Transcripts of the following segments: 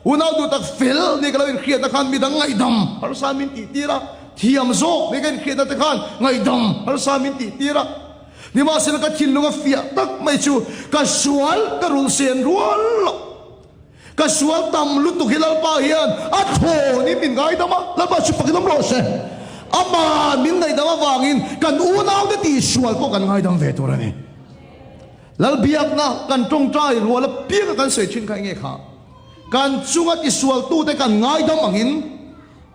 unau du tak fel ni kalau in khiat takhan midang ngai dam har samin ti tira thiam zo ni kan khiat takhan ngai dam har samin ti tira ni ma sel ka thilunga fia tak mai chu ka sual ka rul sen rual ka sual tam lu tu hilal pa hian a tho ni min ngai dama la ba chu pakinam ro se ama min ngai dama wangin kan unau de ti sual ko kan ngai dam ve turani lal biak na kan tong trai rual piak kan se chin khai nge kha kan chunga ti sual tu te kan ngai dam angin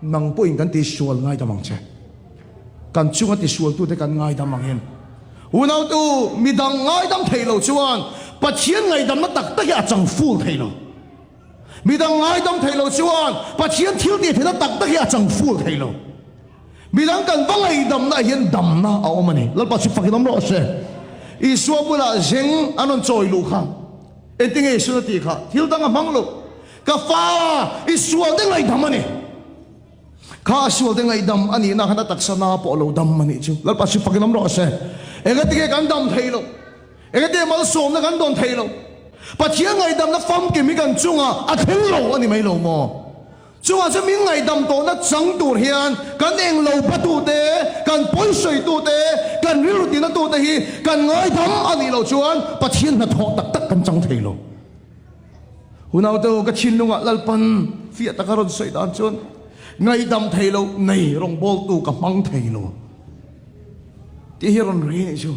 nang poin kan ti sual ngai dam ang che kan chunga ti sual tu te kan ngai dam angin unau tu midang ngai dam thailo chuan pathian ngai dam na tak tak ya chang ful thailo midang ngai dam thailo chuan pathian thil ti thena tak tak ya chang ful thailo midang kan bangai dam na hian dam na a omani lal pa chi fakinam ro se i suabula jeng anon choi lu kha entinge sunati kha thil dang manglo ka fa i sual de ngai dam ani kha sual de ngai dam ani na khana taksana po lo dam mani chu lal pa chi fakinam ro se engati kan dam thailo engati mal som na kan don thailo pathian ngai dam na fam ke mi kan chunga a thil lo ani mai lo mo chunga se mi ngai dam to na chang tur hian kan eng lo patu te kan poi soi tu te kan ril ti na tu te hi kan ngai dam ani lo chuan pathian na tho tak tak kan chang thailo hunau to ka chinlunga lalpan fia takaron soi dan chun ngai dam thailo nei rong bol tu ka mang thailo ti hiron ri chu